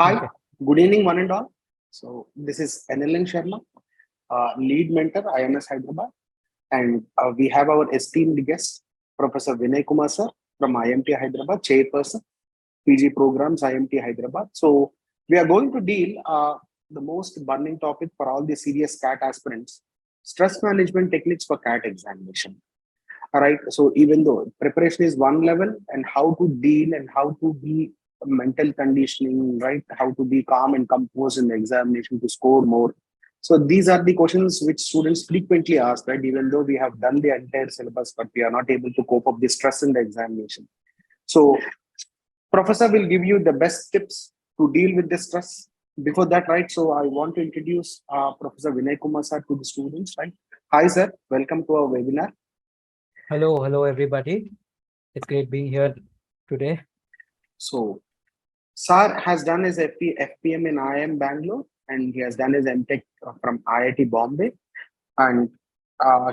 Hi, Okay. good evening, one and all. So, this is NLN Sharma, lead mentor, IMS Hyderabad, and we have our esteemed guest, Professor Vinay Kumar sir from IMT Hyderabad, chairperson, PG programs, IMT Hyderabad. So, we are going to deal the most burning topic for all the serious CAT aspirants: stress management techniques for CAT examination. All right. So even though preparation is one level, and how to deal and how to be mental conditioning, right? How to be calm and composed in the examination to score more. So these are the questions which students frequently ask, right? Even though we have done the entire syllabus, but we are not able to cope up the stress in the examination. So professor will give you the best tips to deal with the stress. Before that, right? So I want to introduce Professor Vinay Kumar sir to the students, right? Hi, sir. Welcome to our webinar. Hello, everybody. It's great being here today. So Sar has done his FPM in IIM Bangalore, and he has done his MTech from IIT Bombay, and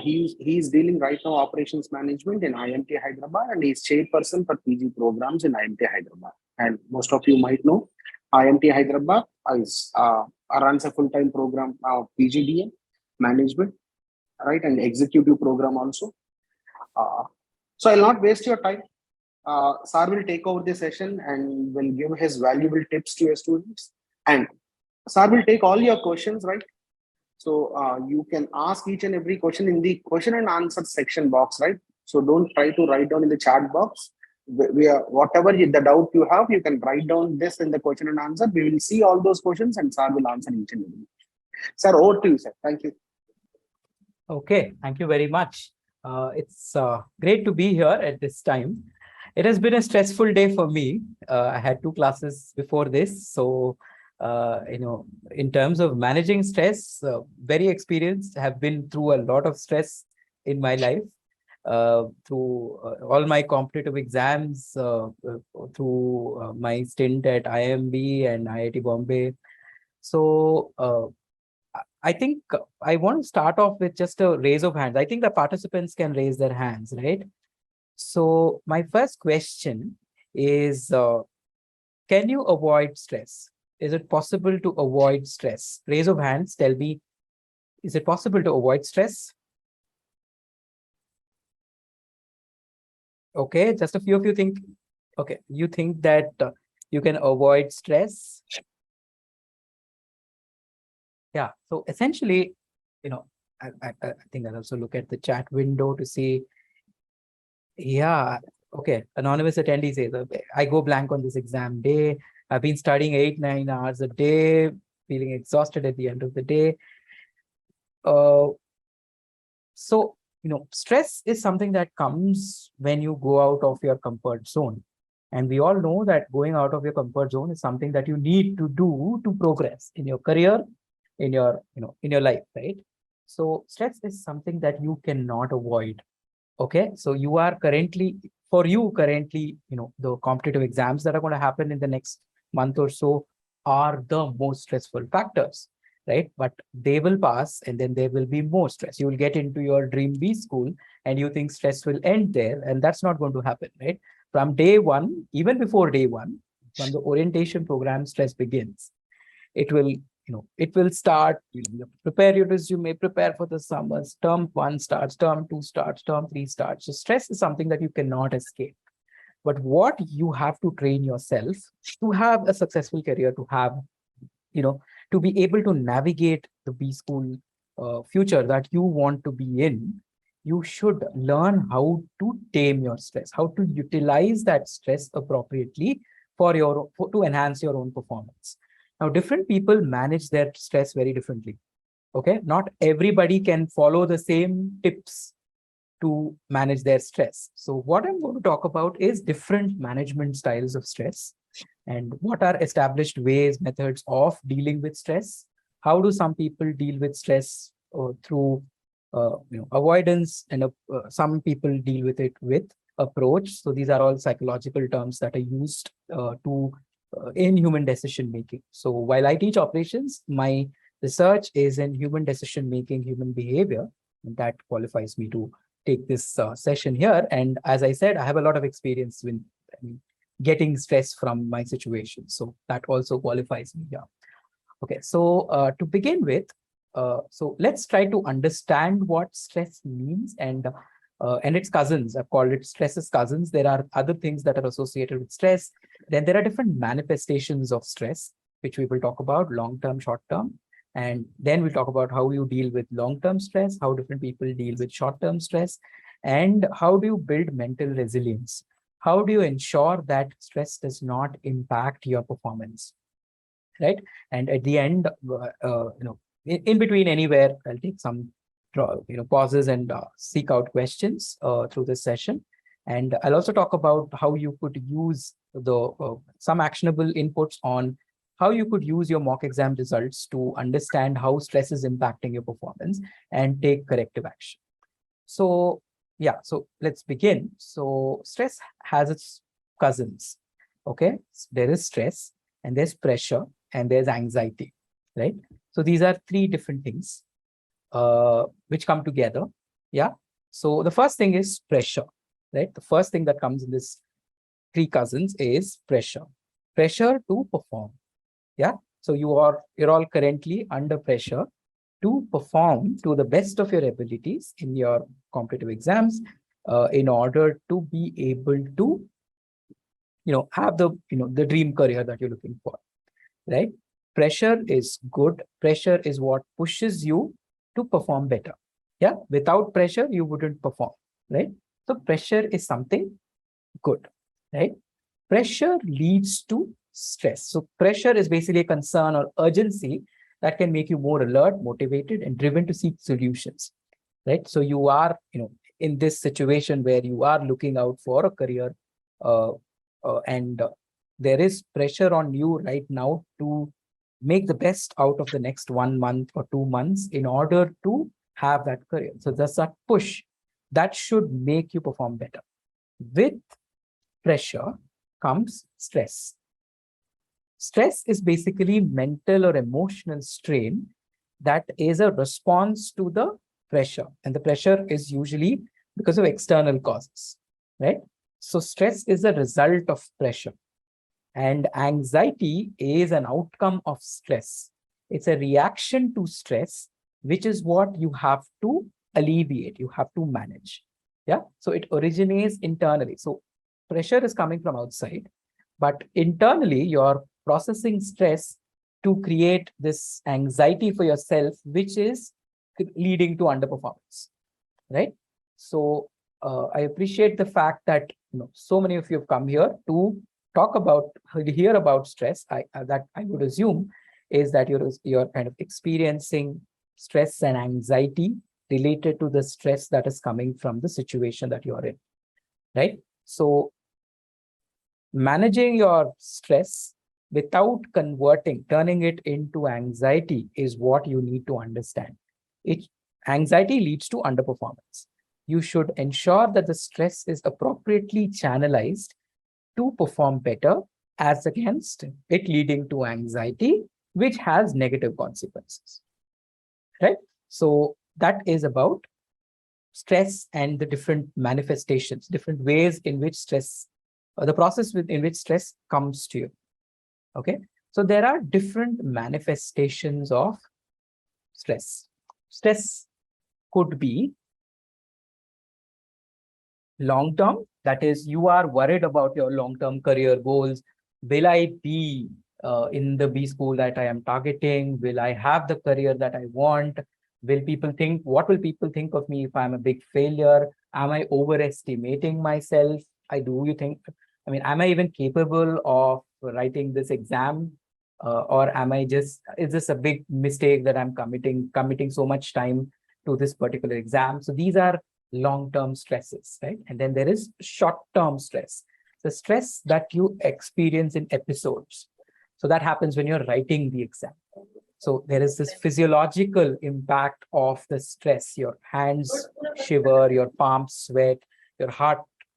he's dealing right now operations management in IMT Hyderabad, and he's chairperson for PG programs in IMT Hyderabad. And most of you might know, IMT Hyderabad is runs a full-time program of PGDM management, right, and executive program also. Uh, so I'll not waste your time. Sar will take over the session and will give his valuable tips to your students. And Sar will take all your questions, right? So you can ask each and every question in the question and answer section box, right? So don't try to write down in the chat box. We are, whatever the doubt you have, you can write down this in the question and answer. We will see all those questions and Sar will answer each and every. Sir, over to you, sir. Thank you. Okay, thank you very much. It's great to be here at this time. It has been a stressful day for me. I had two classes before this. So, in terms of managing stress, very experienced, have been through a lot of stress in my life. Through all my competitive exams, through my stint at IMB and IIT Bombay. So, I think I want to start off with just a raise of hands. I think the participants can raise their hands, right? So my first question is, can you avoid stress? Is it possible to avoid stress? Raise of hands, tell me, is it possible to avoid stress? Okay, just a few of you think, okay, you think that you can avoid stress. Yeah, so essentially, I think I'll also look at the chat window to see. Yeah, okay. Anonymous attendee says, I go blank on this exam day. I've been studying 8-9 hours a day, feeling exhausted at the end of the day. Uh, so, stress is something that comes when you go out of your comfort zone. And we all know that going out of your comfort zone is something that you need to do to progress in your career, in your life, right? So stress is something that you cannot avoid. Okay, so you are currently, the competitive exams that are going to happen in the next month or so are the most stressful factors, right? But they will pass and then there will be more stress. You will get into your dream B school and you think stress will end there, and that's not going to happen, right? From day one, even before day one, from the orientation program, stress begins. It will it will start. You prepare your resume, prepare for the summers. Term 1 starts, term 2 starts, term 3 starts. So stress is something that you cannot escape. But what you have to train yourself to have a successful career, to have, to be able to navigate the B school future that you want to be in, you should learn how to tame your stress, how to utilize that stress appropriately to enhance your own performance. Now, different people manage their stress very differently. Okay, not everybody can follow the same tips to manage their stress. So what I'm going to talk about is different management styles of stress and what are established ways, methods of dealing with stress. How do some people deal with stress through avoidance, and some people deal with it with approach. So these are all psychological terms that are used to in human decision making. So while I teach operations, my research is in human decision making, human behavior, and that qualifies me to take this session here. And as I said, I have a lot of experience with getting stress from my situation. So that also qualifies me here. Okay, so to begin with, so let's try to understand what stress means and its cousins. I've called it stress's cousins. There are other things that are associated with stress. Then there are different manifestations of stress, which we will talk about, long-term, short-term. And then we'll talk about how you deal with long-term stress, how different people deal with short-term stress, and how do you build mental resilience? How do you ensure that stress does not impact your performance? Right. And at the end, in between anywhere, I'll take some, pauses and seek out questions through this session. And I'll also talk about how you could use some actionable inputs on how you could use your mock exam results to understand how stress is impacting your performance and take corrective action. So, yeah, so let's begin. So stress has its cousins. Okay, there is stress and there's pressure and there's anxiety, right? So these are three different things which come together. Yeah. So the first thing is pressure, right? The first thing that comes in this three cousins is pressure. Pressure to perform. Yeah. So you're all currently under pressure to perform to the best of your abilities in your competitive exams in order to be able to have the dream career that you're looking for, right? Pressure is good. Pressure is what pushes you to perform better. Yeah. Without pressure, you wouldn't perform, right? So pressure is something good, right? Pressure leads to stress. So pressure is basically a concern or urgency that can make you more alert, motivated, and driven to seek solutions, right? So you are, in this situation where you are looking out for a career and there is pressure on you right now to make the best out of the next 1 month or 2 months in order to have that career. So there's that push that should make you perform better. With pressure comes stress. Stress is basically mental or emotional strain that is a response to the pressure. And the pressure is usually because of external causes, right? So stress is a result of pressure. And anxiety is an outcome of stress. It's a reaction to stress, which is what you have to alleviate, you have to manage. Yeah. So it originates internally. So pressure is coming from outside, but internally you're processing stress to create this anxiety for yourself, which is leading to underperformance, right? So I appreciate the fact that so many of you have come here to hear about stress. That I would assume is that you're kind of experiencing stress and anxiety related to the stress that is coming from the situation that you're in, right? So managing your stress without turning it into anxiety is what you need to understand. Anxiety leads to underperformance. You should ensure that the stress is appropriately channelized to perform better as against it leading to anxiety, which has negative consequences, right? So that is about stress and the different manifestations, different ways in which stress, the process in which stress comes to you. Okay. So there are different manifestations of stress. Stress could be long-term, that is, you are worried about your long-term career goals. Will I be in the B school that I am targeting? Will I have the career that I want? What will people think of me if I'm a big failure? Am I overestimating myself? Am I even capable of writing this exam? Or is this a big mistake that I'm committing so much time to this particular exam? So these are long-term stresses, right? And then there is short-term stress, the stress that you experience in episodes. So that happens when you're writing the exam. So there is this physiological impact of the stress. Your hands shiver, your palms sweat, your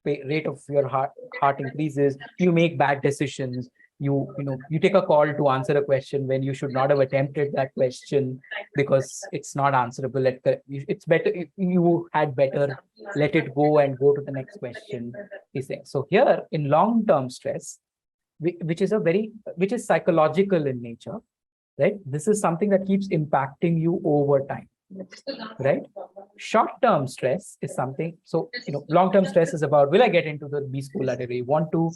rate of your heart increases, you make bad decisions, you take a call to answer a question when you should not have attempted that question because it's not answerable. It's better if you had better let it go and go to the next question. These things. So here in long-term stress, which is psychological in nature, right? This is something that keeps impacting you over time, right? Short-term stress is something. So long-term stress is about, will I get into the B school that I really want to?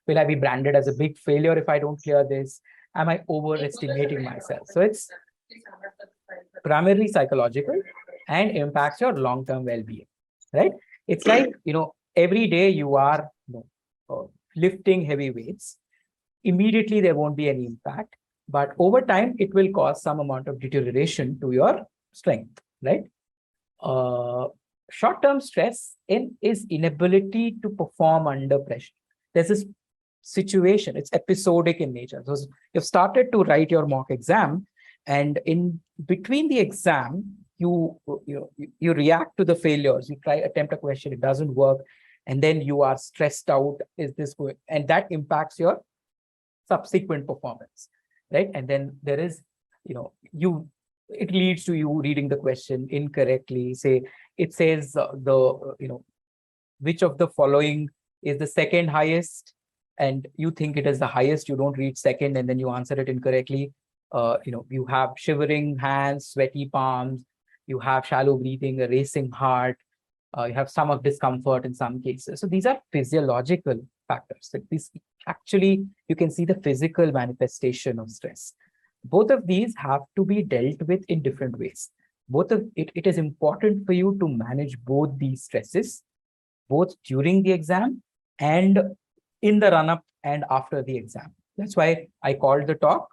Will I be branded as a big failure if I don't clear this? Am I overestimating myself? So it's primarily psychological and impacts your long-term well-being, right? It's like, every day you are lifting heavy weights. Immediately there won't be any impact, but over time it will cause some amount of deterioration to your strength, right? Short-term stress is inability to perform under pressure. There's this situation, it's episodic in nature. So you've started to write your mock exam, and in between the exam, you react to the failures. You attempt a question, it doesn't work, and then you are stressed out. Is this going? And that impacts your subsequent performance, right? And then there is, it leads to you reading the question incorrectly. Say it says which of the following is the second highest, and you think it is the highest. You don't read second, and then you answer it incorrectly. You have shivering hands, sweaty palms. You have shallow breathing, a racing heart. You have stomach discomfort in some cases. So these are physiological factors. Like this, actually, you can see the physical manifestation of stress. Both of these have to be dealt with in different ways. It is important for you to manage both these stresses, both during the exam and in the run-up and after the exam. That's why I called the talk,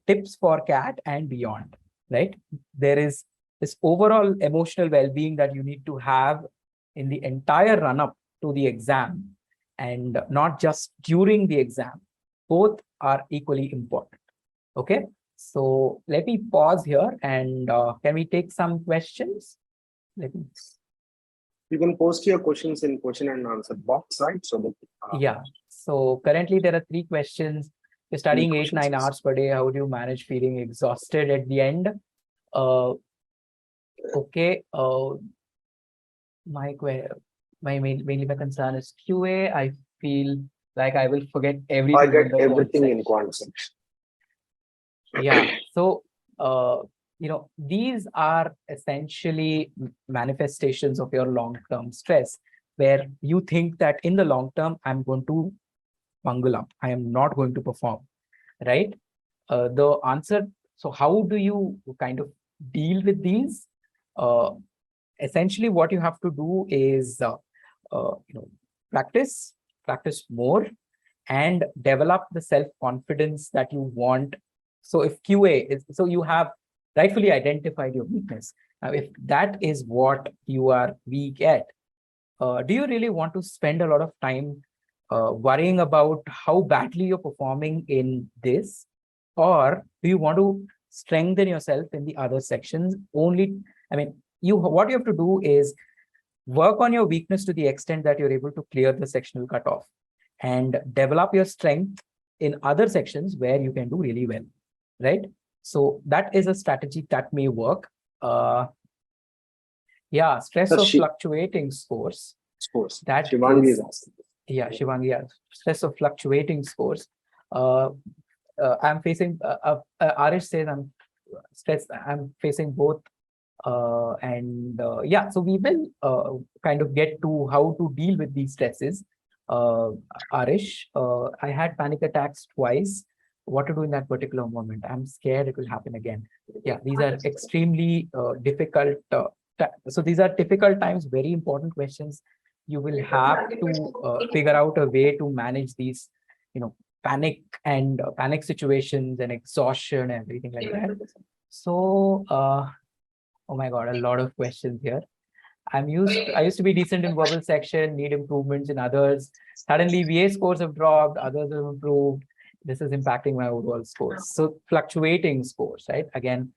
tips for CAT and beyond, right? There is this overall emotional well-being that you need to have in the entire run-up to the exam, and not just during the exam. Both are equally important. Okay, so let me pause here, and can we take some questions? You can post your questions in question and answer box, right? So that, yeah. So currently there are 3 questions. You're studying 8-9 hours per day. How do you manage feeling exhausted at the end? Okay. Mainly my concern is QA. I feel like I will forget everything. I get everything in quant section. Yeah. So these are essentially manifestations of your long-term stress, where you think that in the long term, I'm going to bungle up. I am not going to perform, right? The answer, so how do you kind of deal with these? Essentially, what you have to do is, practice more and develop the self-confidence that you want. So if QA is, so you have rightfully identified your weakness. Now, if that is what you are weak at, do you really want to spend a lot of time worrying about how badly you're performing in this? Or do you want to strengthen yourself in the other sections? What you have to do is work on your weakness to the extent that you're able to clear the sectional cutoff, and develop your strength in other sections where you can do really well, right? So that is a strategy that may work. Yeah, stress of fluctuating scores. That Shivangi is asking. Yeah, Shivangi, yeah. Stress of fluctuating scores. I'm facing, Arish says I'm stressed. I'm facing both. Yeah, so we will kind of get to how to deal with these stresses. Arish, I had panic attacks twice. What to do in that particular moment? I'm scared it will happen again. Yeah, these are extremely difficult. So these are difficult times, very important questions. You will have to figure out a way to manage these, panic situations and exhaustion and everything like that. So, oh my God, a lot of questions here. I used to be decent in verbal section, need improvements in others. Suddenly VA scores have dropped, others have improved. This is impacting my overall scores. So fluctuating scores, right? Again,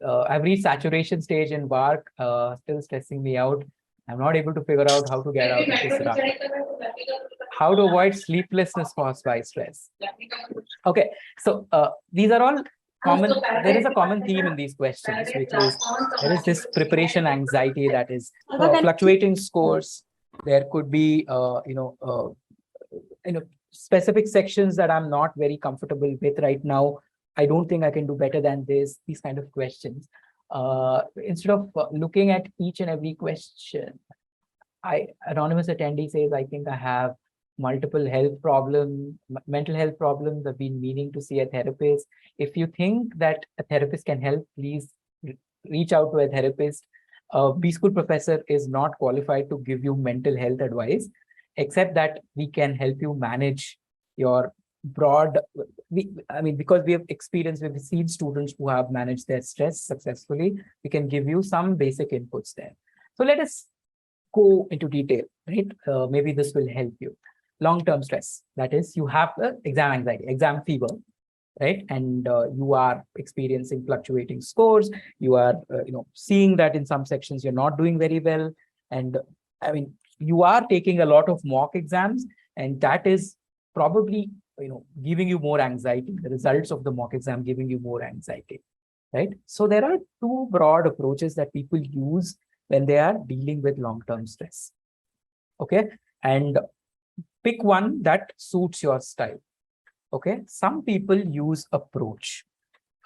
I've reached saturation stage in work, still stressing me out. I'm not able to figure out how to get out of this rut. how to avoid sleeplessness caused by stress. Okay, so these are all common. There is a common theme in these questions, which is there is this preparation anxiety that is fluctuating scores. There could be, specific sections that I'm not very comfortable with right now. I don't think I can do better than this. These kind of questions. Instead of looking at each and every question, anonymous attendee says, I think I have multiple health problems, mental health problems. I've been meaning to see a therapist. If you think that a therapist can help, please reach out to a therapist. A B school professor is not qualified to give you mental health advice, except that we can help you manage your broad, because we have experience, we've seen students who have managed their stress successfully. We can give you some basic inputs there. So let us go into detail, right? Maybe this will help you. Long-term stress, that is, you have exam anxiety, exam fever, right? And you are experiencing fluctuating scores. You are, seeing that in some sections you're not doing very well. And you are taking a lot of mock exams, and that is probably, giving you more anxiety. The results of the mock exam giving you more anxiety, right? So there are two broad approaches that people use when they are dealing with long-term stress. Okay, and pick one that suits your style. Okay, some people use approach.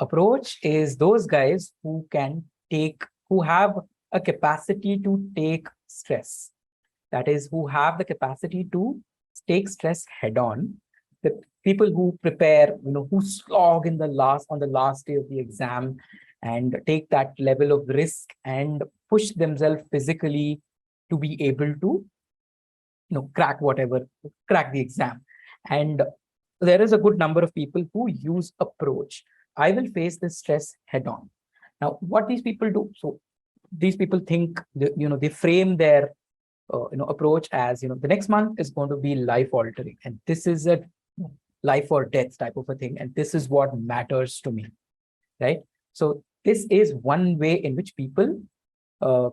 Approach is those guys who have a capacity to take stress. That is, who have the capacity to take stress head on. The people who prepare, who slog on the last day of the exam and take that level of risk and push themselves physically to be able to, crack the exam. And there is a good number of people who use approach. I will face this stress head on. Now, what these people do, so these people think, they frame their approach as, the next month is going to be life altering, and this is a life or death type of a thing, and this is what matters to me, right? So this is one way in which people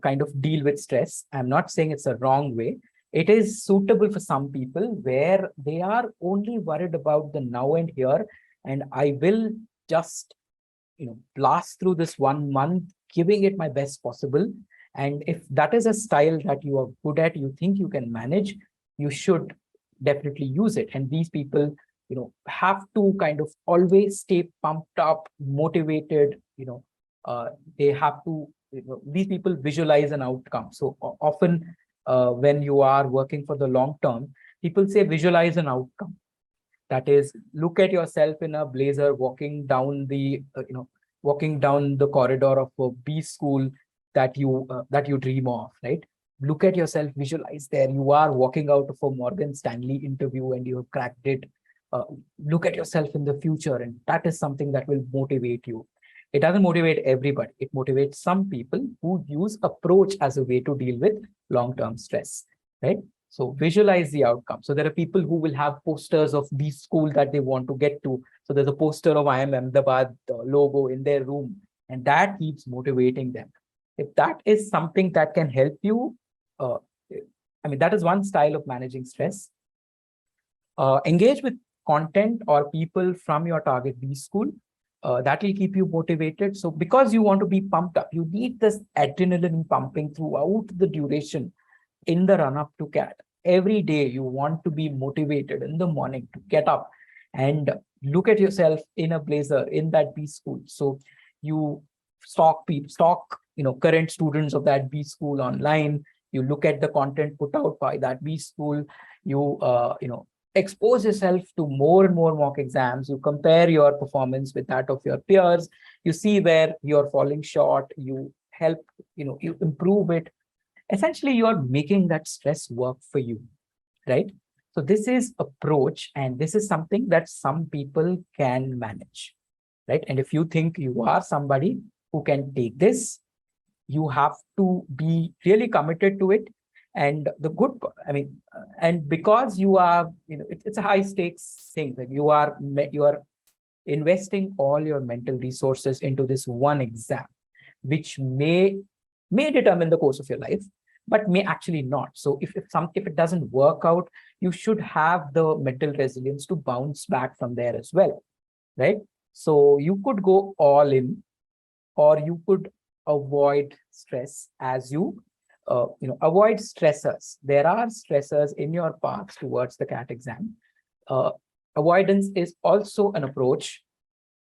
kind of deal with stress. I'm not saying it's a wrong way. It is suitable for some people where they are only worried about the now and here, and I will just, blast through this 1 month, giving it my best possible. And if that is a style that you are good at, you think you can manage, you should definitely use it. And these people, have to kind of always stay pumped up, motivated. They have to, these people visualize an outcome. So often when you are working for the long term, people say visualize an outcome. That is, look at yourself in a blazer walking down the corridor of a B school that you dream of, right? Look at yourself, visualize there. You are walking out of a Morgan Stanley interview and you have cracked it. Look at yourself in the future, and that is something that will motivate you. It doesn't motivate everybody. It motivates some people who use approach as a way to deal with long-term stress, right? So visualize the outcome. So there are people who will have posters of the school that they want to get to. So there's a poster of IIM Ahmedabad logo in their room, and that keeps motivating them. If that is something that can help you, that is one style of managing stress. Engage with content or people from your target B school. That will keep you motivated. So because you want to be pumped up, you need this adrenaline pumping throughout the duration in the run up to CAT. Every day you want to be motivated in the morning to get up and look at yourself in a blazer in that B school. So you stalk current students of that B school online. You look at the content put out by that B school. You expose yourself to more and more mock exams. You compare your performance with that of your peers. You see where you're falling short. You help, you improve it. Essentially, you are making that stress work for you, right? So this is approach, and this is something that some people can manage, right? And if you think you are somebody who can take this, you have to be really committed to it. And the good, and because you are, it's a high stakes thing that you are investing all your mental resources into this one exam, which may determine the course of your life, but may actually not. So if it doesn't work out, you should have the mental resilience to bounce back from there as well, right? So you could go all in, or you could avoid stress as you avoid stressors. There are stressors in your path towards the CAT exam. uh, Avoidance is also an approach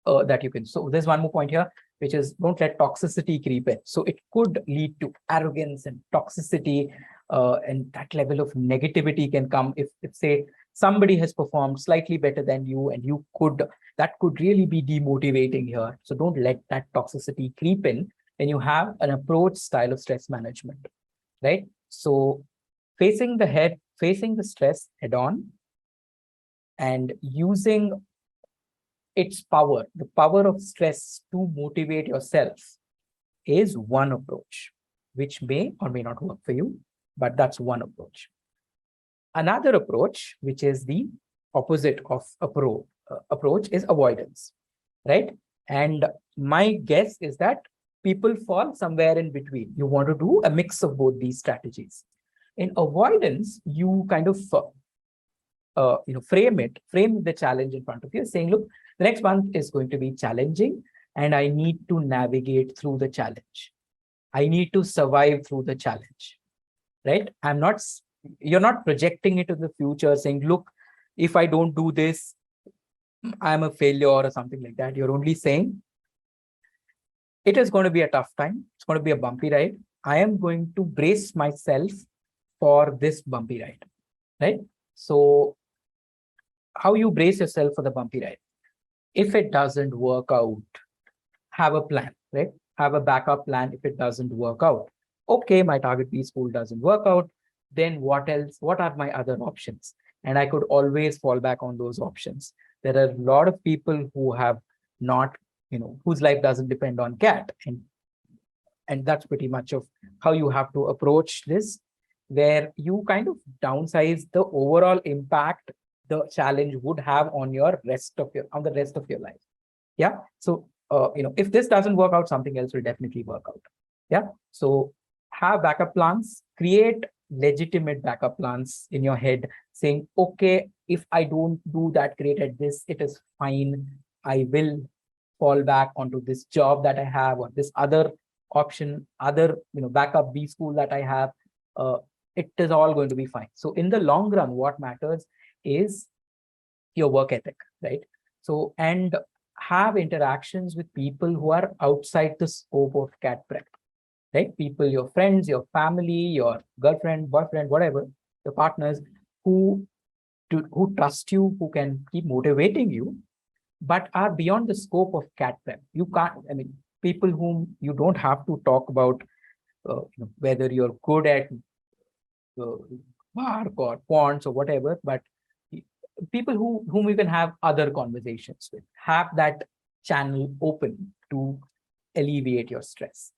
that you can. So there's one more point here, which is don't let toxicity creep in. So it could lead to arrogance and toxicity, and that level of negativity can come if say somebody has performed slightly better than you, and that could really be demotivating here. So don't let that toxicity creep in when you have an approach style of stress management, right? So facing the stress head on, and using its power, the power of stress to motivate yourself, is one approach, which may or may not work for you, but that's one approach. Another approach, which is the opposite of approach, is avoidance, right? And my guess is that people fall somewhere in between. You want to do a mix of both these strategies. In avoidance, you kind of frame the challenge in front of you, saying, look, the next month is going to be challenging, and I need to navigate through the challenge. I need to survive through the challenge, right? You're not projecting it to the future saying, look, if I don't do this, I'm a failure or something like that. You're only saying, it is going to be a tough time. It's going to be a bumpy ride. I am going to brace myself for this bumpy ride, right? So how you brace yourself for the bumpy ride? If it doesn't work out, have a plan, right? Have a backup plan if it doesn't work out. Okay, my target B school doesn't work out. Then what else? What are my other options? And I could always fall back on those options. There are a lot of people who have not, whose life doesn't depend on CAT. And that's pretty much of how you have to approach this, where you kind of downsize the overall impact the challenge would have on the rest of your life. Yeah. So if this doesn't work out, something else will definitely work out. Yeah. So have backup plans, create legitimate backup plans in your head, saying, okay, if I don't do that great at this, it is fine. I will fall back onto this job that I have, or this other option, backup B school that I have. It is all going to be fine. So in the long run, what matters is your work ethic, right? So, and have interactions with people who are outside the scope of CAT prep, right? People, your friends, your family, your girlfriend, boyfriend, whatever, your partners who trust you, who can keep motivating you, but are beyond the scope of CAT prep. You can't, people whom you don't have to talk about whether you're good at mark or quants or whatever, but people whom you can have other conversations with. Have that channel open to alleviate your stress.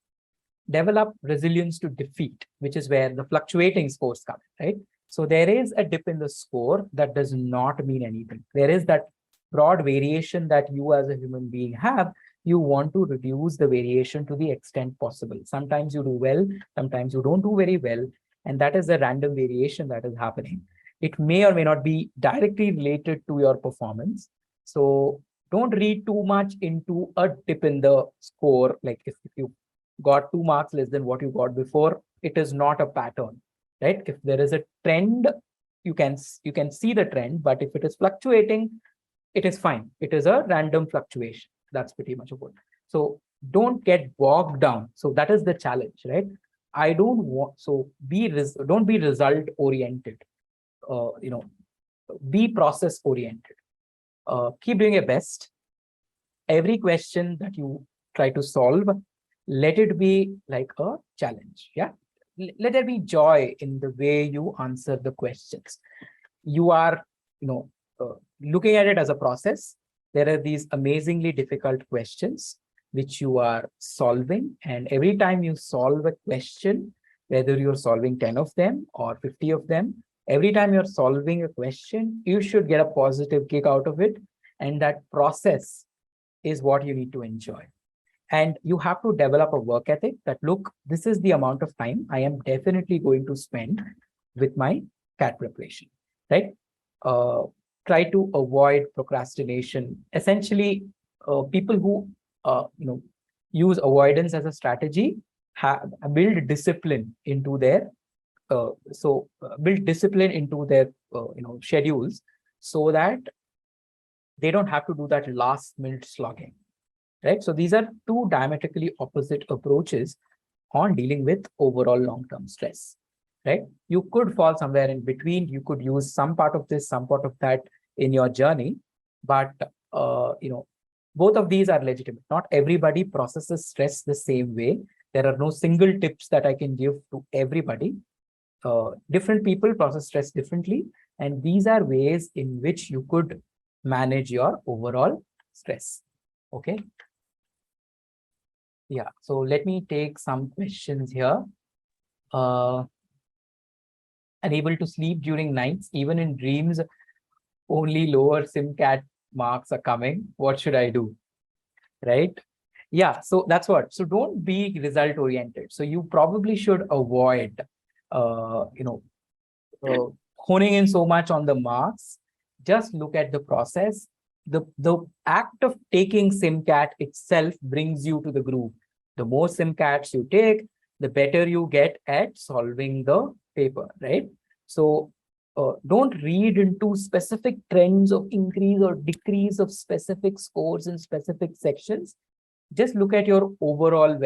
Develop resilience to defeat, which is where the fluctuating scores come, right? So there is a dip in the score that does not mean anything. There is that broad variation that you as a human being have. You want to reduce the variation to the extent possible. Sometimes you do well, sometimes you don't do very well. And that is the random variation that is happening. It may or may not be directly related to your performance. So don't read too much into a dip in the score. Like if you got 2 marks less than what you got before, it is not a pattern, right? If there is a trend, you can see the trend, but if it is fluctuating, it is fine. It is a random fluctuation. That's pretty much a word. So don't get bogged down. So that is the challenge, right? I don't want, so don't be result oriented. Be process oriented. Keep doing your best. Every question that you try to solve, let it be like a challenge. Yeah. Let there be joy in the way you answer the questions. You are, looking at it as a process. There are these amazingly difficult questions which you are solving. And every time you solve a question, whether you're solving 10 of them or 50 of them, every time you're solving a question, you should get a positive kick out of it. And that process is what you need to enjoy. And you have to develop a work ethic that, look, this is the amount of time I am definitely going to spend with my CAT preparation, right? Try to avoid procrastination. Essentially, people who use avoidance as a strategy build discipline into their build discipline into their schedules, so that they don't have to do that last minute slogging, right? So these are two diametrically opposite approaches on dealing with overall long-term stress, right? You could fall somewhere in between. You could use some part of this, some part of that in your journey, but both of these are legitimate. Not everybody processes stress the same way. There are no single tips that I can give to everybody. Different people process stress differently, and these are ways in which you could manage your overall stress. Okay. Yeah, so let me take some questions here. Unable to sleep during nights, even in dreams, only lower SIMCAT marks are coming. What should I do? Right? Yeah, so that's what. So don't be result oriented. So you probably should avoid, honing in so much on the marks. Just look at the process. The act of taking SIMCAT itself brings you to the groove. The more SIMCATs you take, the better you get at solving the paper, right? So don't read into specific trends of increase or decrease of specific scores in specific sections. Just look at your overall,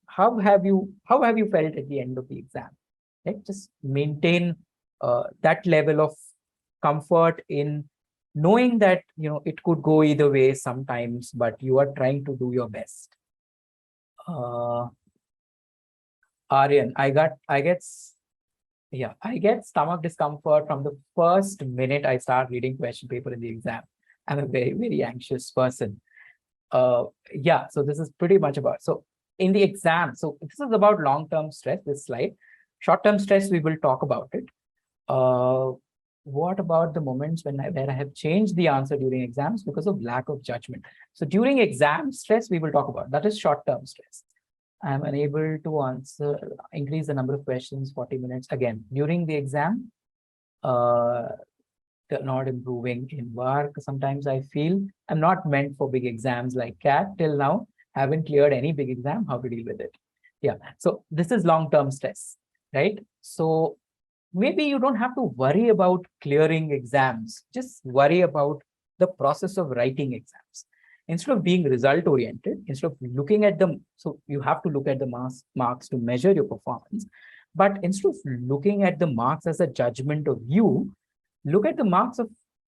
how have you felt at the end of the exam, right? Just maintain that level of comfort in knowing that it could go either way sometimes, but you are trying to do your best. Aryan, I get stomach discomfort from the first minute I start reading question paper in the exam. I'm a very, very anxious person. Yeah, so this is pretty much about, so in the exam, so this is about long-term stress, this slide. Short-term stress, we will talk about it. What about the moments where I have changed the answer during exams because of lack of judgment? So during exam stress, we will talk about, that is short-term stress. I'm unable to increase the number of questions, 40 minutes. Again, during the exam, not improving in work. Sometimes I feel I'm not meant for big exams like CAT till now. Haven't cleared any big exam. How to deal with it? Yeah. So this is long-term stress, right? So maybe you don't have to worry about clearing exams. Just worry about the process of writing exams. Instead of being result oriented, instead of looking at them, so you have to look at the marks to measure your performance. But instead of looking at the marks as a judgment of you, look at the marks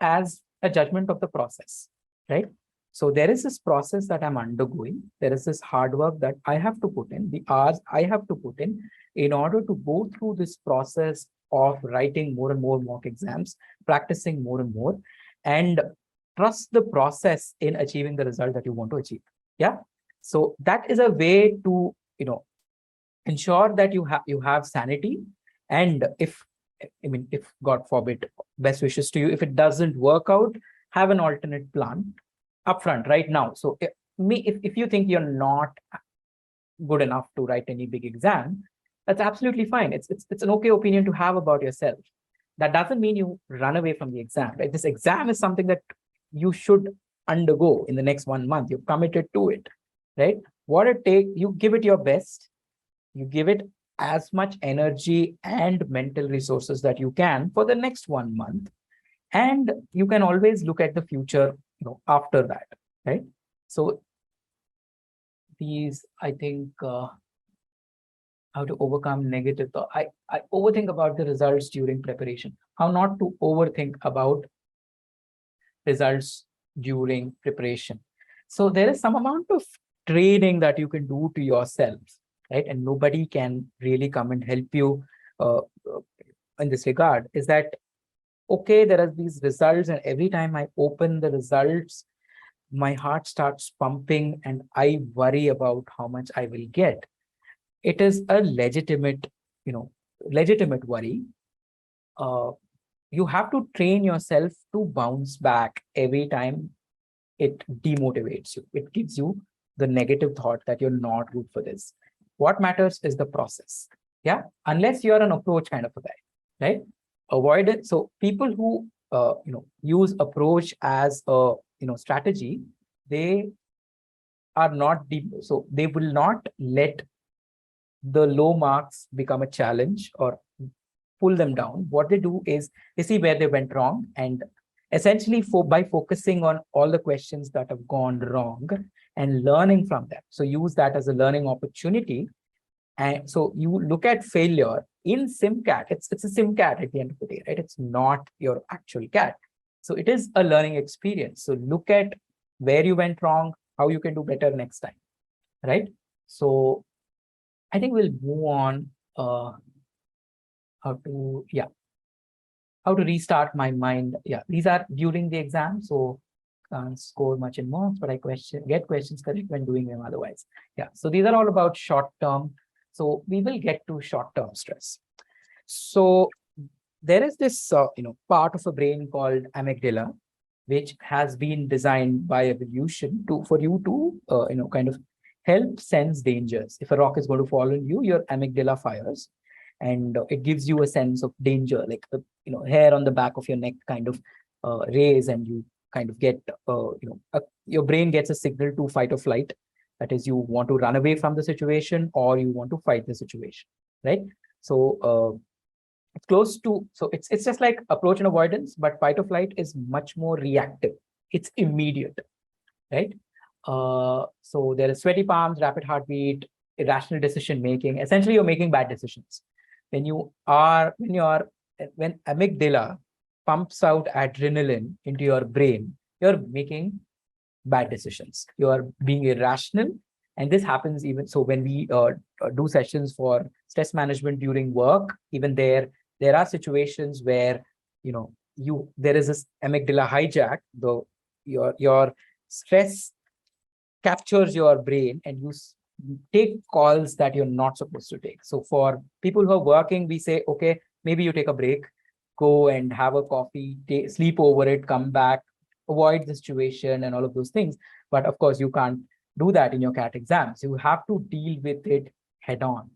as a judgment of the process, right? So there is this process that I'm undergoing. There is this hard work that I have to put in, the hours I have to put in order to go through this process of writing more and more mock exams, practicing more and more, and trust the process in achieving the result that you want to achieve. Yeah. So that is a way to, ensure that you have sanity. And if God forbid, best wishes to you, if it doesn't work out, have an alternate plan upfront right now. So if you think you're not good enough to write any big exam, that's absolutely fine. It's an okay opinion to have about yourself. That doesn't mean you run away from the exam, right? This exam is something that you should undergo in the next 1 month. You're committed to it, right? What it takes, you give it your best. You give it as much energy and mental resources that you can for the next 1 month. And you can always look at the future, after that, right? So these, I think, how to overcome negative thought. I overthink about the results during preparation. How not to overthink about results during preparation. So there is some amount of training that you can do to yourself, right? And nobody can really come and help you in this regard. Is that, okay, there are these results, and every time I open the results, my heart starts pumping and I worry about how much I will get. It is a legitimate worry. You have to train yourself to bounce back every time it demotivates you. It gives you the negative thought that you're not good for this. What matters is the process. Yeah. Unless you're an approach kind of a guy, right? avoidance. So people who use approach as a strategy, they are not deep, so they will not let the low marks become a challenge or pull them down. What they do is they see where they went wrong, and essentially by focusing on all the questions that have gone wrong and learning from them. So use that as a learning opportunity. And so you look at failure in SimCat. It's a SimCat at the end of the day, right? It's not your actual cat. So it is a learning experience. So look at where you went wrong, how you can do better next time, right? So I think we'll move on. How to restart my mind. Yeah, these are during the exam, so can't score much in marks, but I get questions correct when doing them otherwise. Yeah, so these are all about short term. So we will get to short term stress. So there is this part of a brain called amygdala, which has been designed by evolution for you to kind of help sense dangers. If a rock is going to fall on you, your amygdala fires, and it gives you a sense of danger, like the hair on the back of your neck kind of raise, and you kind of get your brain gets a signal to fight or flight. That is, you want to run away from the situation or you want to fight the situation, right? So it's close to, so it's just like approach and avoidance, but fight or flight is much more reactive. It's immediate, right? So there is sweaty palms, rapid heartbeat, irrational decision making. Essentially, you're making bad decisions. When amygdala pumps out adrenaline into your brain, you're making bad decisions. You are being irrational. And this happens even so when we do sessions for stress management during work. Even there are situations where there is this amygdala hijack. Your stress captures your brain, and you take calls that you're not supposed to take. So for people who are working, we say, okay, maybe you take a break, go and have a coffee, sleep over it, come back, avoid the situation and all of those things. But of course, you can't do that in your CAT exams. You have to deal with it head on,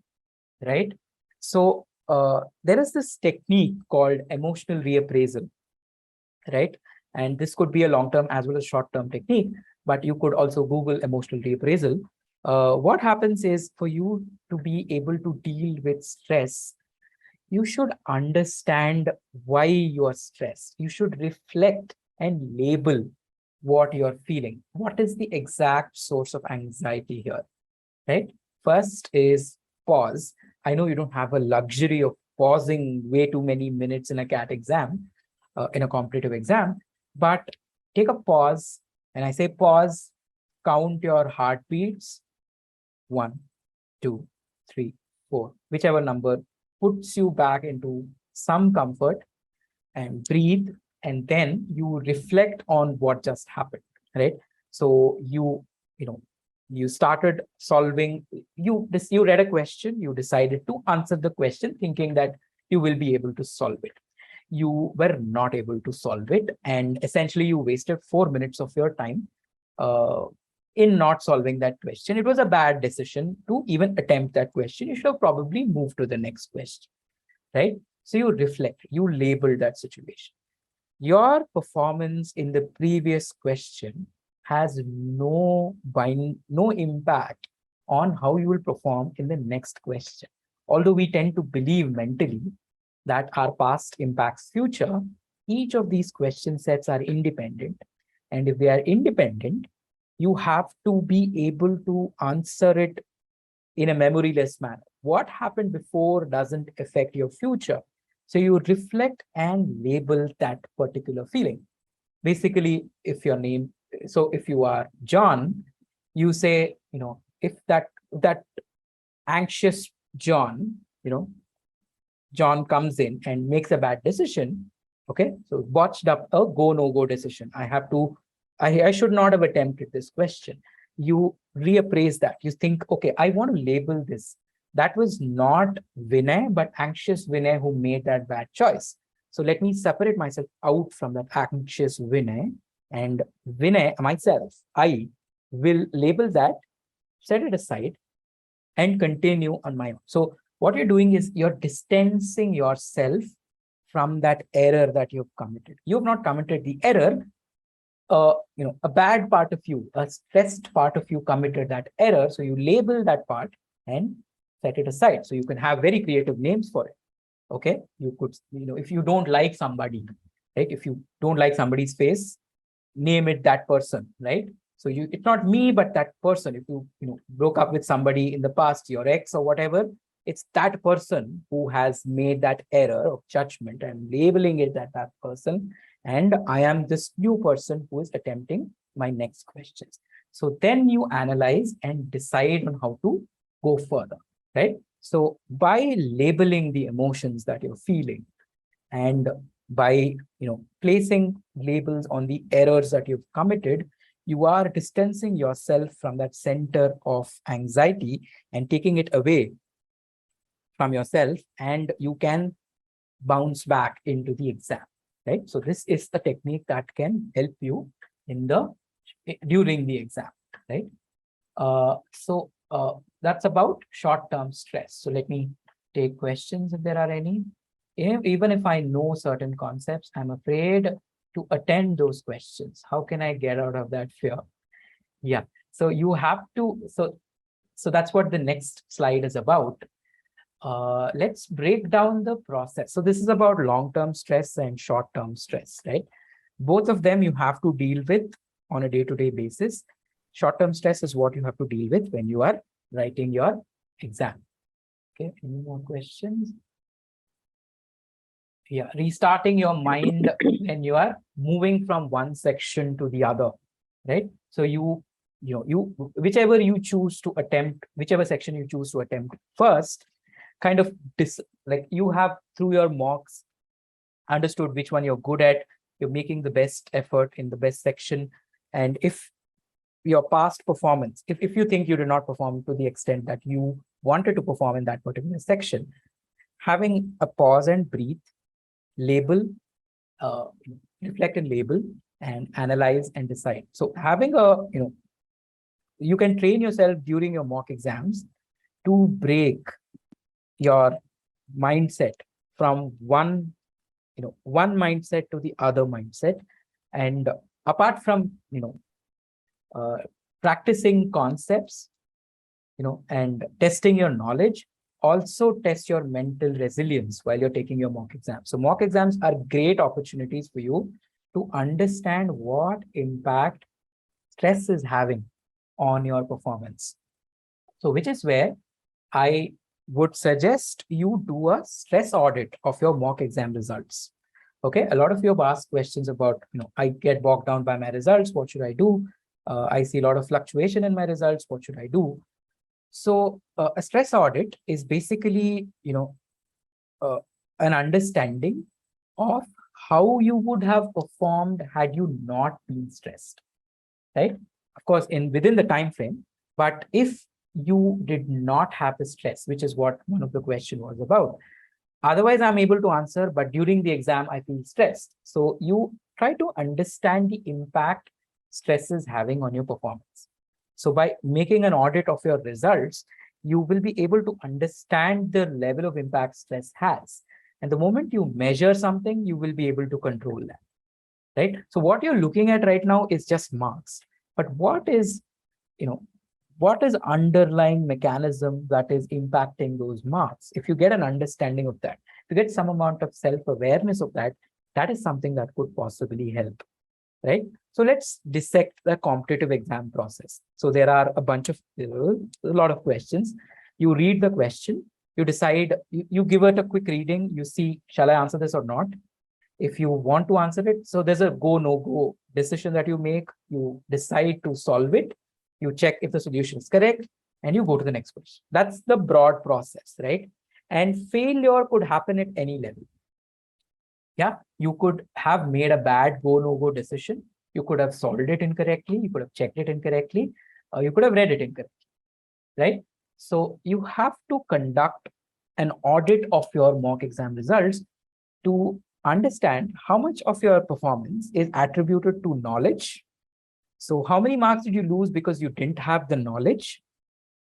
right? So there is this technique called emotional reappraisal, right? And this could be a long-term as well as short-term technique, but you could also Google emotional reappraisal. What happens is, for you to be able to deal with stress, you should understand why you are stressed. You should reflect and label what you're feeling. What is the exact source of anxiety here, right? First is pause. I know you don't have a luxury of pausing way too many minutes in a CAT exam, in a competitive exam, but take a pause. And I say pause, count your heartbeats, 1, 2, 3, 4, whichever number puts you back into some comfort, and breathe. And then you reflect on what just happened, right? So you started solving, you read a question, you decided to answer the question thinking that you will be able to solve it. You were not able to solve it, and essentially you wasted 4 minutes of your time in not solving that question. It was a bad decision to even attempt that question. You should have probably moved to the next question, right? So you reflect, you label that situation. Your performance in the previous question has no impact on how you will perform in the next question. Although we tend to believe mentally that our past impacts future, each of these question sets are independent. And if they are independent, you have to be able to answer it in a memoryless manner. What happened before doesn't affect your future. So you reflect and label that particular feeling. Basically, if you are John, you say, if that anxious John, John comes in and makes a bad decision, okay, so botched up a no-go decision. I should not have attempted this question. You reappraise that. You think, okay, I want to label this. That was not Vinay, but anxious Vinay who made that bad choice. So let me separate myself out from that anxious Vinay, and Vinay, myself, I will label that, set it aside, and continue on my own. So what you're doing is you're distancing yourself from that error that you've committed. You've not committed the error. A bad part of you, a stressed part of you committed that error. So you label that part and set it aside. So you can have very creative names for it. Okay. You could, if you don't like somebody, right? If you don't like somebody's face, name it that person, right? So it's not me, but that person. If you, broke up with somebody in the past, your ex or whatever, it's that person who has made that error of judgment and labeling it that person. And I am this new person who is attempting my next questions. So then you analyze and decide on how to go further, right? So by labeling the emotions that you're feeling and by placing labels on the errors that you've committed, you are distancing yourself from that center of anxiety and taking it away from yourself, and you can bounce back into the exam, right? So this is a technique that can help you during the exam, right? That's about short-term stress. So let me take questions if there are any. Even if I know certain concepts, I'm afraid to attend those questions. How can I get out of that fear? Yeah. So you have to, so that's what the next slide is about. Let's break down the process. So this is about long-term stress and short-term stress, right? Both of them you have to deal with on a day-to-day basis. Short-term stress is what you have to deal with when you are writing your exam. Okay, any more questions? Yeah, restarting your mind when you are moving from one section to the other, right? So whichever section you choose to attempt first, kind of you have through your mocks understood which one you're good at, you're making the best effort in the best section. And if your past performance, if you think you did not perform to the extent that you wanted to perform in that particular section, having a pause and breathe, label, reflect and label, and analyze and decide. So having you can train yourself during your mock exams to break your mindset from one mindset to the other mindset. And apart from practicing concepts and testing your knowledge, also test your mental resilience while you're taking your mock exams. So mock exams are great opportunities for you to understand what impact stress is having on your performance. So which is where I would suggest you do a stress audit of your mock exam results. Okay, a lot of you have asked questions about, I get bogged down by my results. What should I do? I see a lot of fluctuation in my results. What should I do? So a stress audit is basically, an understanding of how you would have performed had you not been stressed, right? Of course, within the time frame, but if you did not have the stress, which is what one of the question was about. Otherwise, I'm able to answer, but during the exam, I feel stressed. So you try to understand the impact stress is having on your performance. So by making an audit of your results, you will be able to understand the level of impact stress has. And the moment you measure something, you will be able to control that, right? So what you're looking at right now is just marks. But what is underlying mechanism that is impacting those marks? If you get an understanding of that, if you get some amount of self-awareness of that, that is something that could possibly help, right? So let's dissect the competitive exam process. So there are a lot of questions. You read the question, you decide, you give it a quick reading, you see, shall I answer this or not? If you want to answer it, so there's a go, no go decision that you make. You decide to solve it. You check if the solution is correct, and you go to the next question. That's the broad process, right? And failure could happen at any level. Yeah, you could have made a bad go, no go decision. You could have solved it incorrectly. You could have checked it incorrectly. You could have read it incorrectly, right? So you have to conduct an audit of your mock exam results to understand how much of your performance is attributed to knowledge. So how many marks did you lose because you didn't have the knowledge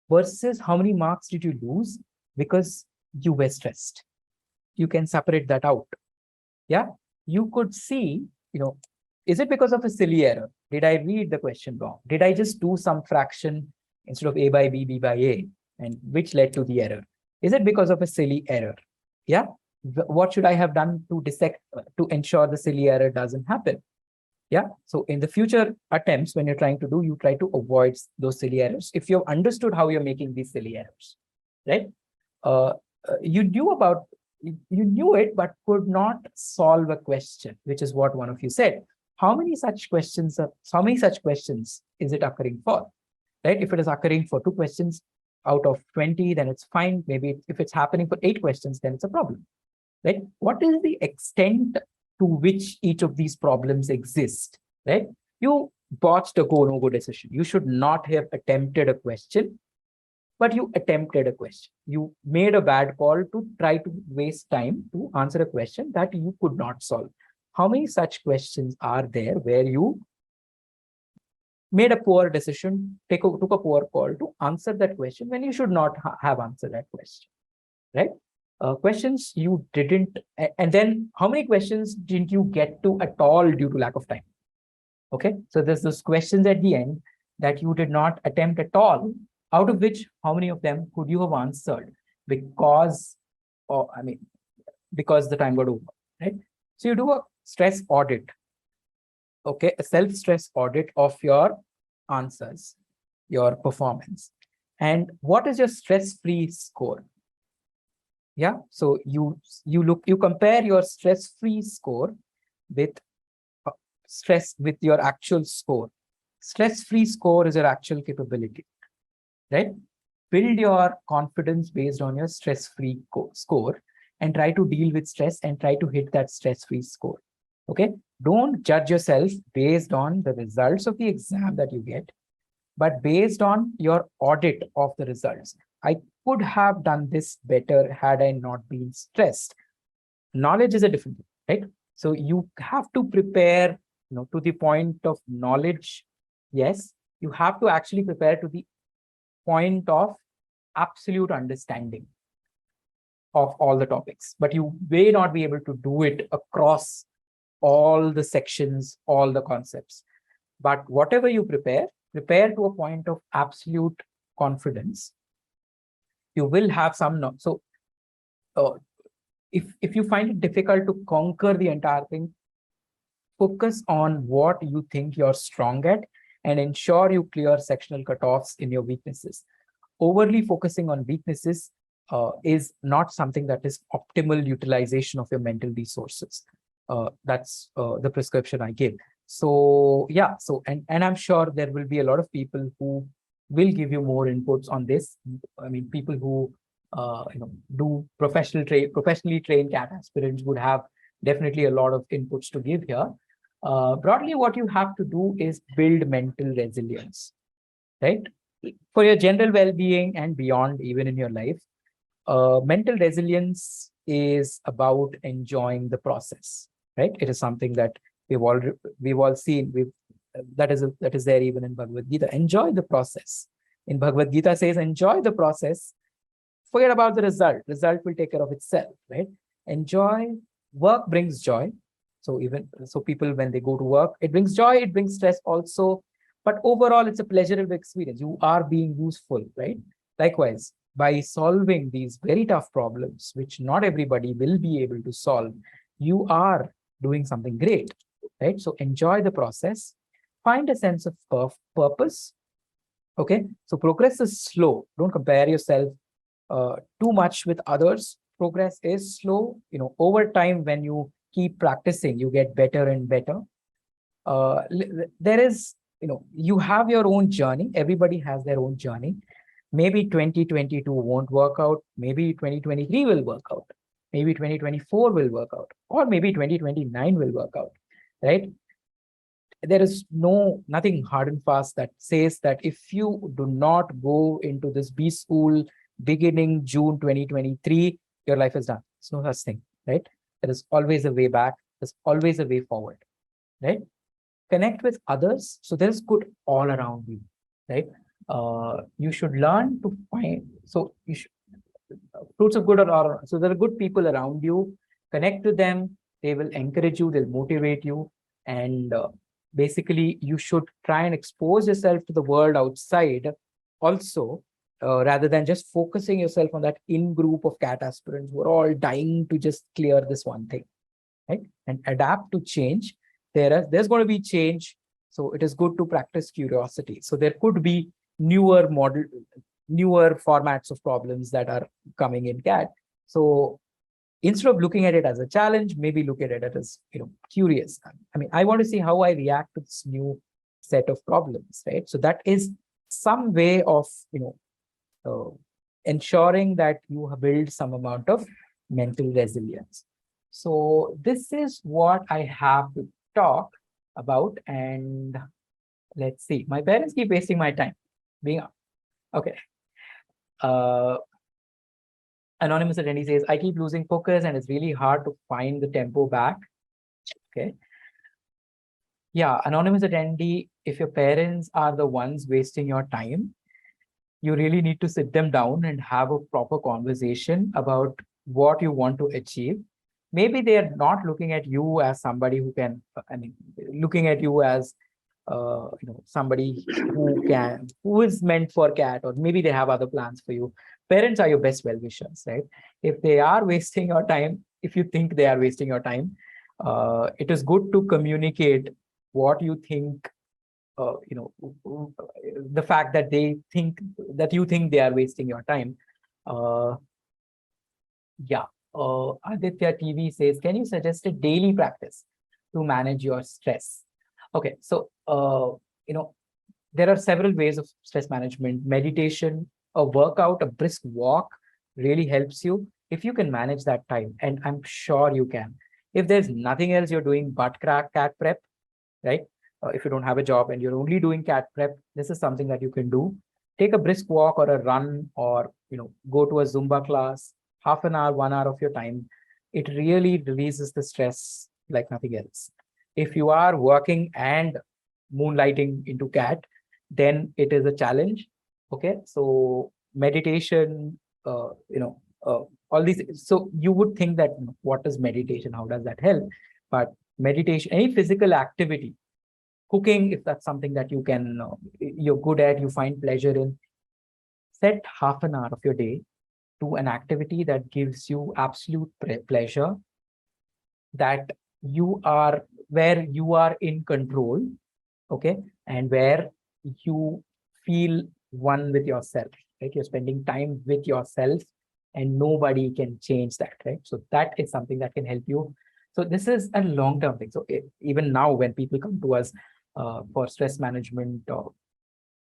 versus how many marks did you lose because you were stressed? You can separate that out. Yeah, you could see, is it because of a silly error? Did I read the question wrong? Did I just do some fraction instead of a by b, b by a, and which led to the error? Is it because of a silly error? Yeah. What should I have done to dissect to ensure the silly error doesn't happen? Yeah. So in the future attempts, when you're trying to do, you try to avoid those silly errors. If you've understood how you're making these silly errors, right? Uh, you knew about you knew it, but could not solve a question, which is what one of you said. How many such questions is it occurring for? Right? If it is occurring for 2 questions out of 20, then it's fine. Maybe if it's happening for 8 questions, then it's a problem. Right? What is the extent to which each of these problems exist? Right? You botched a go no go decision. You should not have attempted a question, but you attempted a question. You made a bad call to try to waste time to answer a question that you could not solve. How many such questions are there where you made a poor decision, took a poor call to answer that question when you should not have answered that question, right? Questions you didn't, and then how many questions didn't you get to at all due to lack of time? Okay, so there's those questions at the end that you did not attempt at all, out of which how many of them could you have answered because, or because the time got over, right? So you do a stress audit, okay, a self-stress audit of your answers, your performance, and what is your stress-free score? Yeah, so you compare your stress-free score with stress with your actual score. Stress-free score is your actual capability, right? Build your confidence based on your stress-free score and try to deal with stress and try to hit that stress-free score. Okay, don't judge yourself based on the results of the exam that you get, but based on your audit of the results. I could have done this better had I not been stressed. Knowledge is a different thing, right? So you have to prepare, to the point of knowledge. Yes, you have to actually prepare to the point of absolute understanding of all the topics, but you may not be able to do it across all the sections, all the concepts. But whatever you prepare to a point of absolute confidence. You will have some. So if you find it difficult to conquer the entire thing, focus on what you think you're strong at and ensure you clear sectional cutoffs in your weaknesses. Overly focusing on weaknesses is not something that is optimal utilization of your mental resources. That's the prescription I give. So yeah, and I'm sure there will be a lot of people who will give you more inputs on this. I mean, people who do professionally trained CAT aspirants would have definitely a lot of inputs to give here. Broadly, what you have to do is build mental resilience, right? For your general well-being and beyond, even in your life, mental resilience is about enjoying the process, right? It is something that we've all seen. That is there even in Bhagavad Gita. Enjoy the process. In Bhagavad Gita says, enjoy the process. Forget about the result. Result will take care of itself, right? Enjoy. Work brings joy. So people, when they go to work, it brings joy, it brings stress also. But overall, it's a pleasurable experience. You are being useful, right? Likewise, by solving these very tough problems, which not everybody will be able to solve, you are doing something great, right? So enjoy the process. Find a sense of purpose. Okay, so progress is slow. Don't compare yourself too much with others. Progress is slow. Over time, when you keep practicing, you get better and better. There is, you have your own journey. Everybody has their own journey. Maybe 2022 won't work out. Maybe 2023 will work out. Maybe 2024 will work out, or maybe 2029 will work out, right? There is nothing hard and fast that says that if you do not go into this B school beginning June 2023, your life is done. It's no such thing, right? There is always a way back. There's always a way forward, right? Connect with others. So there's good all around you, right? You should learn to find, so you should, fruits of good are, so there are good people around you. Connect to them, They will encourage you, they'll motivate you, and basically you should try and expose yourself to the world outside also, rather than just focusing yourself on that in group of CAT aspirants who are all dying to just clear this one thing, right? And adapt to change. There's going to be change, so it is good to practice curiosity. So there could be newer formats of problems that are coming in CAT. So instead of looking at it as a challenge, maybe look at it as, curious. I mean, I want to see how I react to this new set of problems, right? So that is some way of, ensuring that you have built some amount of mental resilience. So this is what I have to talk about. And let's see, my parents keep wasting my time. Okay. Anonymous attendee says, I keep losing focus and it's really hard to find the tempo back. Okay. Yeah, anonymous attendee, if your parents are the ones wasting your time, you really need to sit them down and have a proper conversation about what you want to achieve. Maybe they are not looking at you as somebody who can, looking at you as somebody who is meant for CAT, or maybe they have other plans for you. Parents are your best well-wishers, right? If they are wasting your time, if you think they are wasting your time, it is good to communicate what you think, the fact that you think they are wasting your time. Aditya TV says, can you suggest a daily practice to manage your stress? Okay, so there are several ways of stress management. Meditation, a workout, a brisk walk really helps you if you can manage that time, and I'm sure you can. If there's nothing else you're doing but CAT prep, right? If you don't have a job and you're only doing CAT prep, this is something that you can do. Take a brisk walk or a run, or go to a Zumba class, half an hour, 1 hour of your time. It really releases the stress like nothing else. If you are working and moonlighting into CAT, then it is a challenge. Okay, so meditation, all these. So you would think that what is meditation? How does that help? But meditation, any physical activity, cooking, if that's something that you're good at, you find pleasure in, set half an hour of your day to an activity that gives you absolute pleasure, that where you are in control, okay, and where you feel one with yourself, right? You're spending time with yourself and nobody can change that, right? So that is something that can help you. So this is a long-term thing. So even now when people come to us for stress management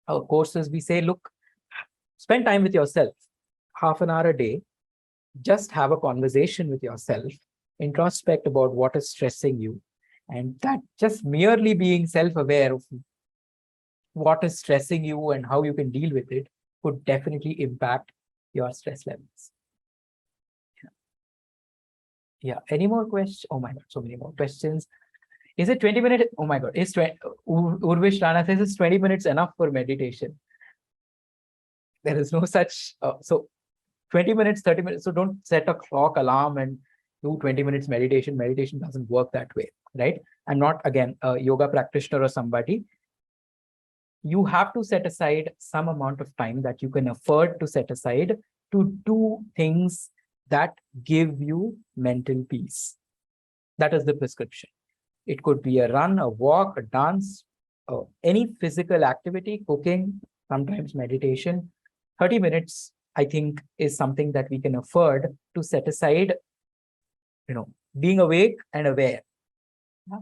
courses, we say, look, spend time with yourself, half an hour a day, just have a conversation with yourself, introspect about what is stressing you, and that just merely being self-aware of what is stressing you and how you can deal with it could definitely impact your stress levels. Yeah. Any more questions? Oh my God, so many more questions. Is it 20 minutes? Oh my God, Urvish Rana says it's 20 minutes enough for meditation. There is no such, so 20 minutes, 30 minutes. So don't set a clock alarm and do 20 minutes meditation. Meditation doesn't work that way, right? I'm not, again, a yoga practitioner or somebody. You have to set aside some amount of time that you can afford to set aside to do things that give you mental peace. That is the prescription. It could be a run, a walk, a dance, any physical activity, cooking, sometimes meditation. 30 minutes, I think, is something that we can afford to set aside, being awake and aware. Yeah.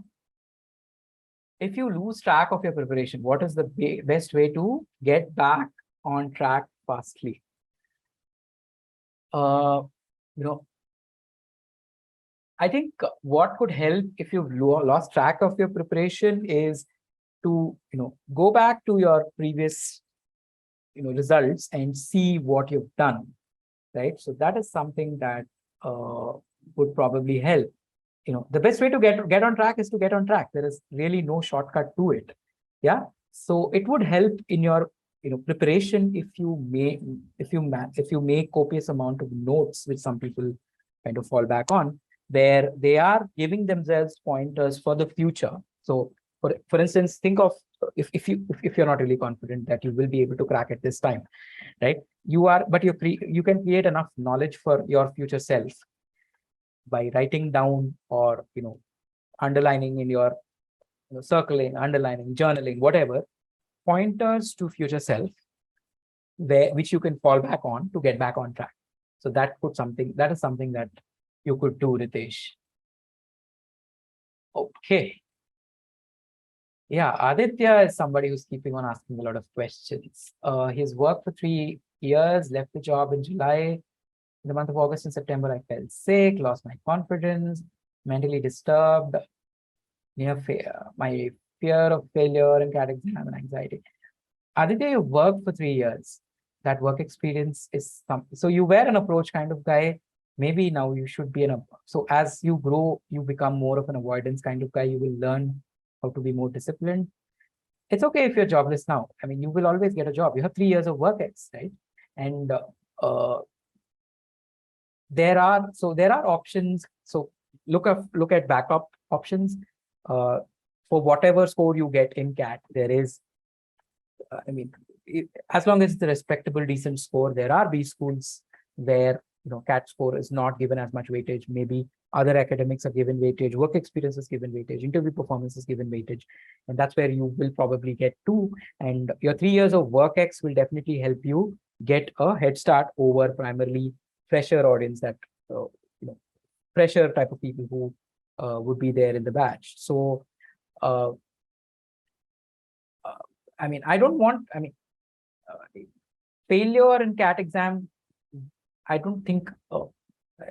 If you lose track of your preparation, what is the best way to get back on track fastly? I think what could help if you've lost track of your preparation is to, go back to your previous, results and see what you've done, right? So that is something that would probably help. The best way to get on track is to get on track. There is really no shortcut to it. Yeah. So it would help in your, preparation if you make copious amount of notes, which some people kind of fall back on. where they are giving themselves pointers for the future. So for instance, think of if you're not really confident that you will be able to crack it this time, right? You can create enough knowledge for your future self by writing down or underlining in your circling, underlining, journaling, whatever, pointers to future self, which you can fall back on to get back on track. So that is something that you could do, Ritesh. Okay. Yeah, Aditya is somebody who's keeping on asking a lot of questions. He's worked for 3 years, left the job in July. In the month of August and September, I felt sick, lost my confidence, mentally disturbed, my fear of failure and CAT exam and anxiety. Aditya, you worked for 3 years. That work experience is so you were an approach kind of guy. Maybe now you should be so as you grow, you become more of an avoidance kind of guy. You will learn how to be more disciplined. It's okay if you're jobless now. I mean, you will always get a job. You have 3 years of work ex, right? And there are options. So look at backup options. For whatever score you get in CAT, there is, as long as it's a respectable, decent score, there are B schools where CAT score is not given as much weightage. Maybe other academics are given weightage, work experience is given weightage, interview performance is given weightage, and that's where you will probably get to. And your 3 years of work ex will definitely help you get a head start over primarily fresher audience, that fresher type of people who would be there in the batch. So I don't want, failure in CAT exam, I don't think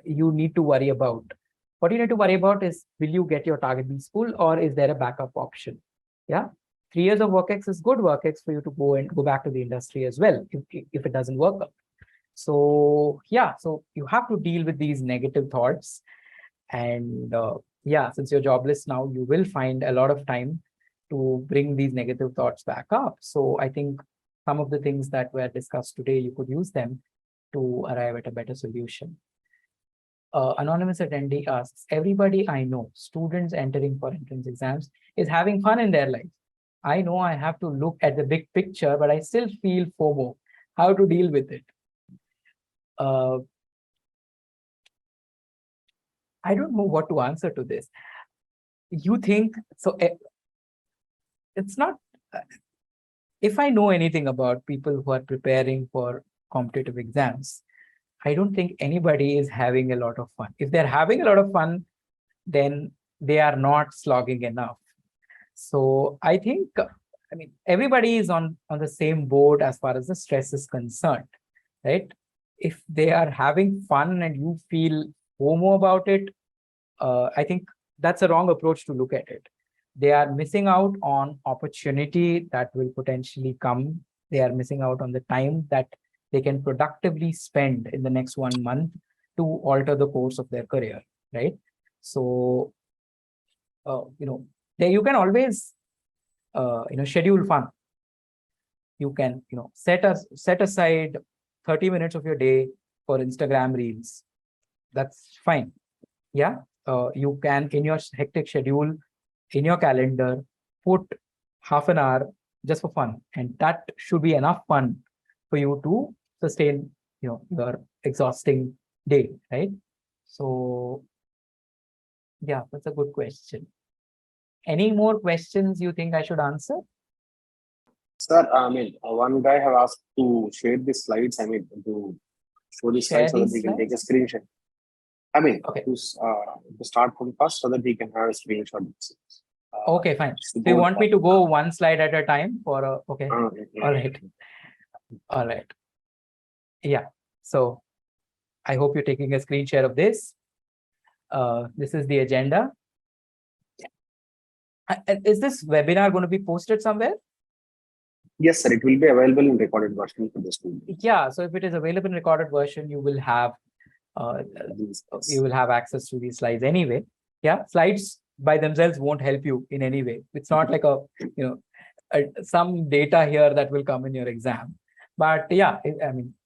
you need to worry about. What you need to worry about is, will you get your target B school, or is there a backup option? Yeah, 3 years of work ex is good work ex for you to go back to the industry as well if it doesn't work out. So yeah, so you have to deal with these negative thoughts. And yeah, since you're jobless now, you will find a lot of time to bring these negative thoughts back up. So I think some of the things that were discussed today, you could use them to arrive at a better solution. Anonymous attendee asks, everybody I know, students entering for entrance exams, is having fun in their life. I know I have to look at the big picture, but I still feel FOMO. How to deal with it? I don't know what to answer to this. You think, so it's not, if I know anything about people who are preparing for competitive exams, I don't think anybody is having a lot of fun. If they're having a lot of fun, then they are not slogging enough. So I think, everybody is on the same boat as far as the stress is concerned, right? If they are having fun and you feel FOMO about it, I think that's a wrong approach to look at it. They are missing out on opportunity that will potentially come. They are missing out on the time that they can productively spend in the next 1 month to alter the course of their career, right? So, you can always, schedule fun. You can, set aside 30 minutes of your day for Instagram reels. That's fine. Yeah. You can, in your hectic schedule, in your calendar, put half an hour just for fun. And that should be enough fun for you to sustain, your exhausting day, right? So, yeah, that's a good question. Any more questions you think I should answer? Sir, one guy have asked to share the slides, to show the Share slides so that these we can take a slides? screenshot. Okay. To start from first so that we can have a screenshot. Okay, fine. So you want me to go one slide at a time for okay. Yeah. All right. All right. Yeah. So I hope you're taking a screen share of this. This is the agenda. Is this webinar going to be posted somewhere? Yes, sir. It will be available in recorded version for the student. Yeah. So if it is available in recorded version, you will have access to these slides anyway. Yeah. Slides by themselves won't help you in any way. It's not like some data here that will come in your exam. But yeah,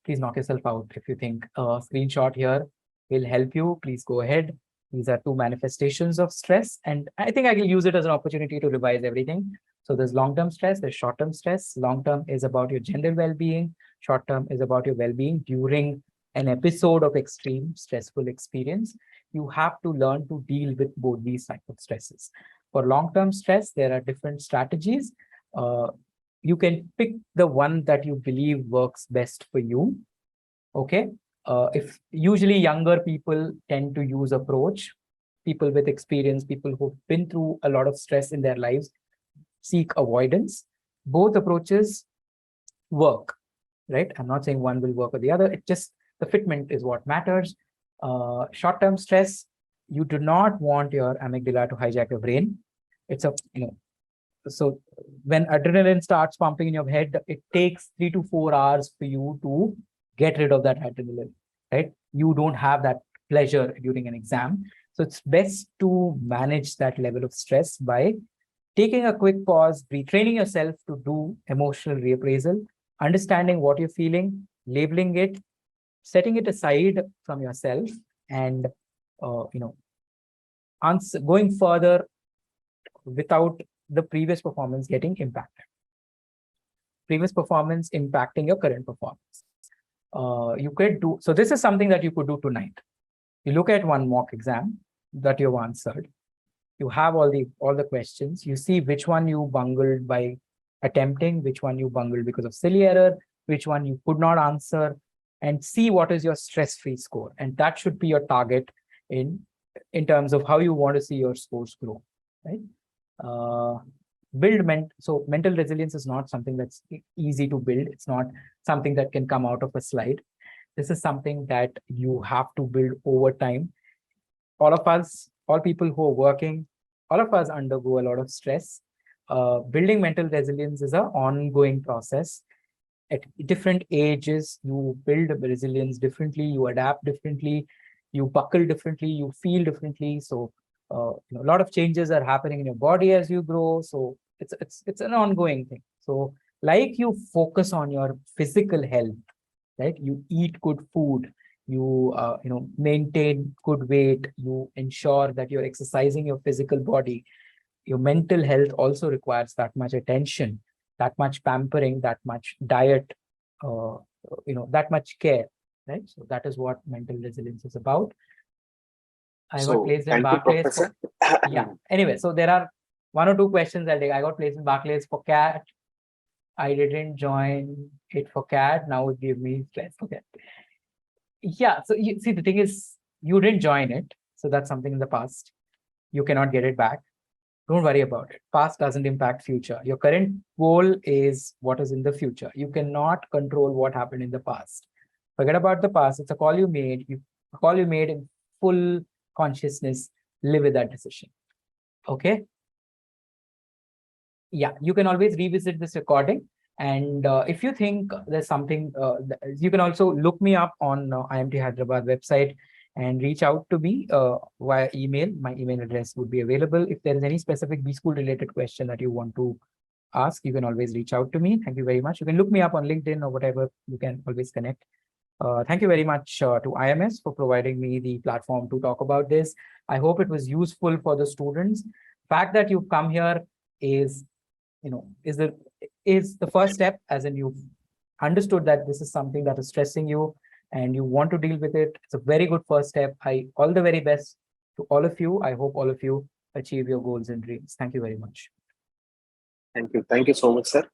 please knock yourself out. If you think a screenshot here will help you, please go ahead. These are two manifestations of stress. And I think I will use it as an opportunity to revise everything. So there's long-term stress, there's short-term stress. Long-term is about your general well-being. Short-term is about your well-being during an episode of extreme stressful experience. You have to learn to deal with both these types of stresses. For long-term stress, there are different strategies. You can pick the one that you believe works best for you. Okay. If usually younger people tend to use approach, people with experience, people who've been through a lot of stress in their lives, seek avoidance. Both approaches work, right? I'm not saying one will work or the other. It just, the fitment is what matters. Short-term stress, you do not want your amygdala to hijack your brain. It's a, so when adrenaline starts pumping in your head, it takes 3 to 4 hours for you to get rid of that adrenaline, right? You don't have that pleasure during an exam. So it's best to manage that level of stress by taking a quick pause, retraining yourself to do emotional reappraisal, understanding what you're feeling, labeling it, setting it aside from yourself, and going further without the previous performance getting impacted. Previous performance impacting your current performance. You could do, so this is something that you could do tonight. You look at one mock exam that you've answered. You have all the questions. You see which one you bungled by attempting, which one you bungled because of silly error, which one you could not answer, and see what is your stress-free score. And that should be your target in terms of how you want to see your scores grow, right? So mental resilience is not something that's easy to build. It's not something that can come out of a slide. This is something that you have to build over time. All of us, all people who are working, all of us undergo a lot of stress. Building mental resilience is an ongoing process. At different ages, you build resilience differently, you adapt differently, you buckle differently, you feel differently. So a lot of changes are happening in your body as you grow. So it's an ongoing thing. So like you focus on your physical health, right? You eat good food, you maintain good weight, you ensure that you're exercising your physical body. Your mental health also requires that much attention, that much pampering, that much diet, that much care, right? So that is what mental resilience is about. I got placed in Barclays. Yeah. Anyway, so there are 1 or 2 questions I got placed in Barclays for CAT. I didn't join it for CAT. Now it gave me stress for CAT. Yeah. So you see, the thing is, you didn't join it. So that's something in the past. You cannot get it back. Don't worry about it. Past doesn't impact future. Your current goal is what is in the future. You cannot control what happened in the past. Forget about the past. It's a call you made. A call you made in full consciousness. Live with that decision. Okay. Yeah, you can always revisit this recording. And if you think there's something, you can also look me up on IMT Hyderabad website and reach out to me via email. My email address would be available. If there is any specific B-School related question that you want to ask, you can always reach out to me. Thank you very much. You can look me up on LinkedIn or whatever. You can always connect. Thank you very much to IMS for providing me the platform to talk about this. I hope it was useful for the students. Fact that you've come here is the first step, as in you've understood that this is something that is stressing you and you want to deal with it. It's a very good first step. All the very best to all of you. I hope all of you achieve your goals and dreams. Thank you very much. Thank you. Thank you so much, sir.